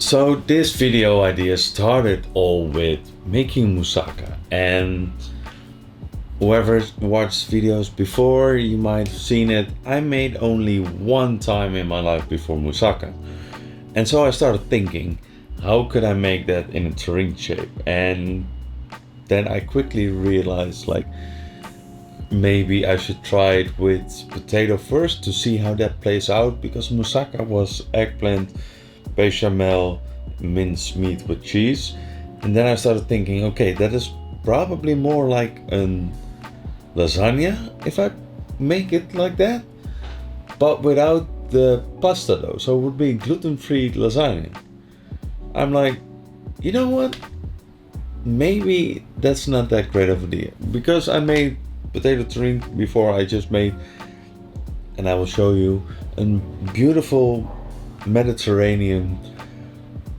So this video idea started all with making moussaka, and whoever watched videos before, you might have seen it. I made only one time in my life before moussaka, and so I started thinking, how could I make that in a terrine shape? And then I quickly realized, like, maybe I should try it with potato first to see how that plays out, because moussaka was eggplant, bechamel, minced meat with cheese. And then I started thinking, okay, that is probably more like a lasagna if I make it like that, but without the pasta dough. So it would be gluten-free lasagna. I'm like, you know what? Maybe that's not that great of an idea, because I made potato terrine before. I just made, and I will show you, a beautiful Mediterranean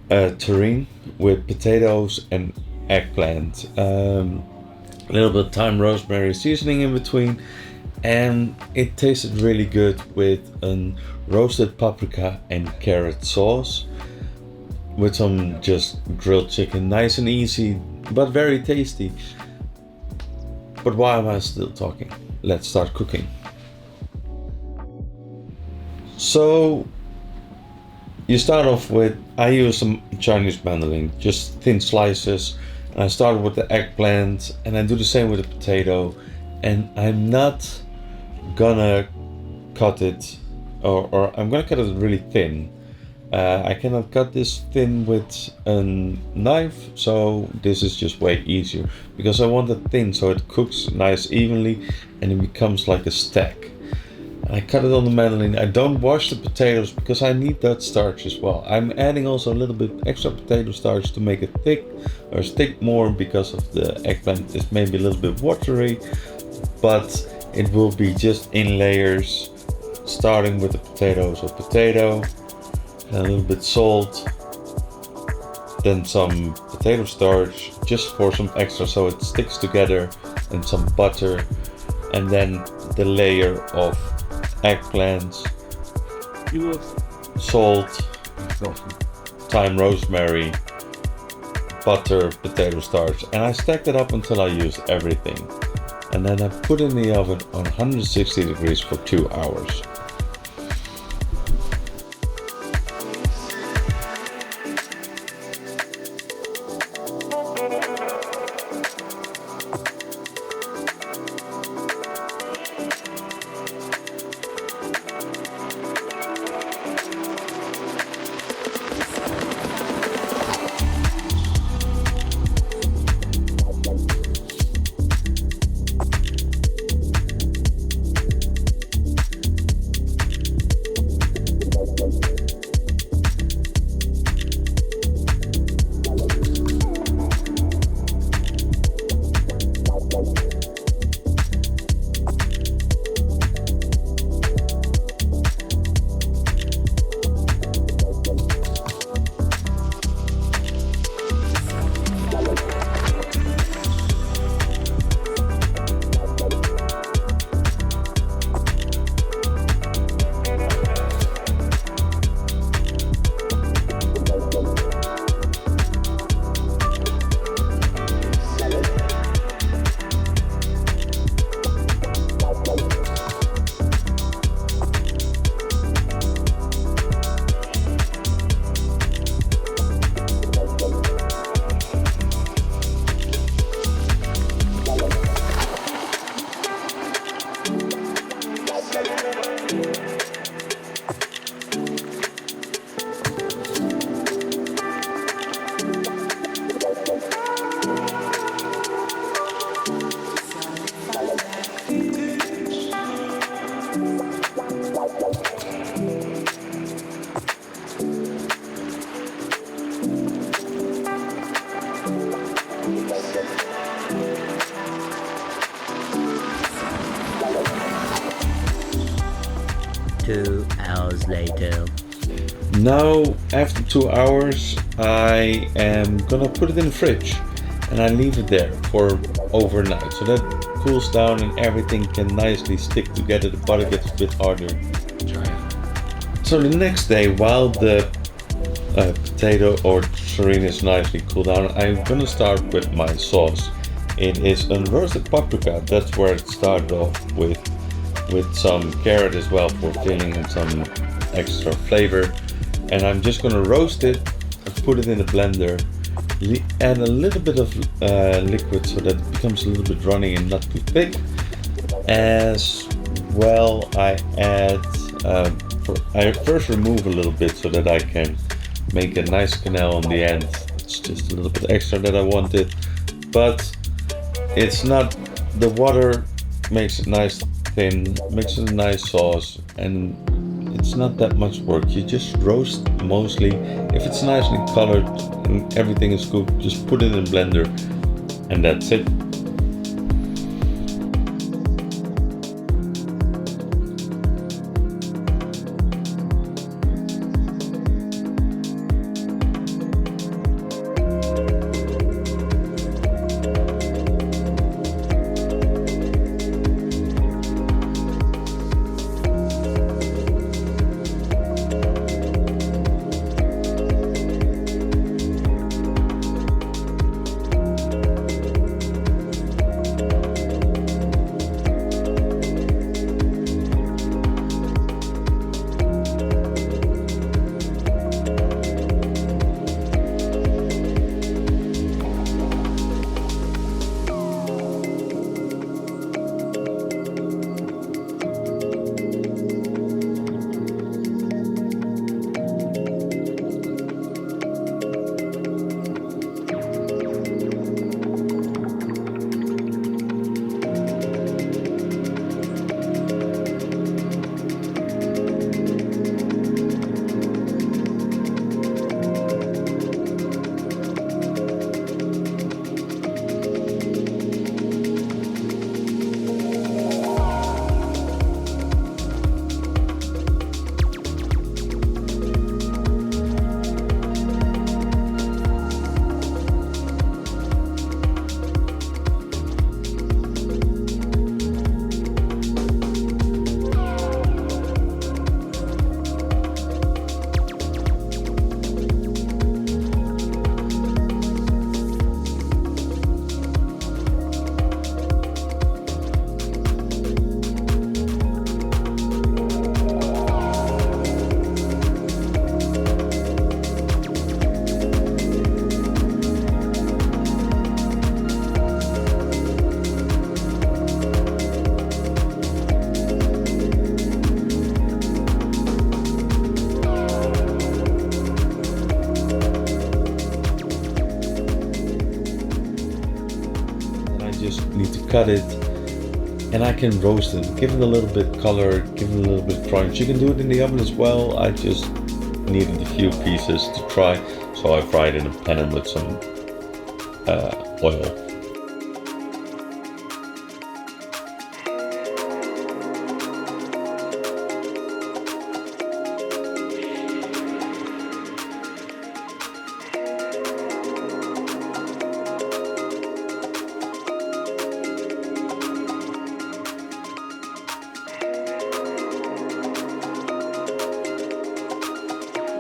terrine with potatoes and eggplant, a little bit of thyme, rosemary seasoning in between, and it tasted really good with a roasted paprika and carrot sauce with some just grilled chicken. Nice and easy, but very tasty. But why am I still talking? Let's start cooking. So you start off with, I use some Chinese mandarin, just thin slices. And I started with the eggplant, and I do the same with the potato. And I'm not gonna cut it, or I'm gonna cut it really thin. I cannot cut this thin with a knife, so this is just way easier, because I want it thin so it cooks nice evenly and it becomes like a stack. I cut it on the mandolin. I don't wash the potatoes because I need that starch as well. I'm adding also a little bit extra potato starch to make it thick, or stick more, because of the eggplant is maybe a little bit watery, but it will be just in layers, starting with the potatoes. So potato, and a little bit salt, then some potato starch just for some extra so it sticks together, and some butter, and then the layer of eggplants, salt, thyme, rosemary, butter, potato starch, and I stacked it up until I used everything, and then I put it in the oven on 160 degrees for 2 hours. Two hours later. Now, after 2 hours, I am gonna put it in the fridge, and I leave it there for overnight so that it cools down and everything can nicely stick together. The butter gets a bit harder. So the next day, while the potato or terrine is nicely cooled down, I'm gonna start with my sauce. It is unroasted paprika. That's where it started off with some carrot as well for filling and some extra flavor. And I'm just gonna roast it and put it in a blender. Add a little bit of liquid so that it becomes a little bit runny and not too thick. As well, I add. I first remove a little bit so that I can make a nice canal on the end. It's just a little bit extra that I wanted, but it's not. The water makes it nice thin, makes it a nice sauce, and it's not that much work. You just roast mostly. If it's nicely colored and everything is cooked, just put it in a blender, and that's it. Just need to cut it, and I can roast it, give it a little bit color, give it a little bit crunch. You can do it in the oven as well. I just needed a few pieces to try, so I fried in a pan with some oil.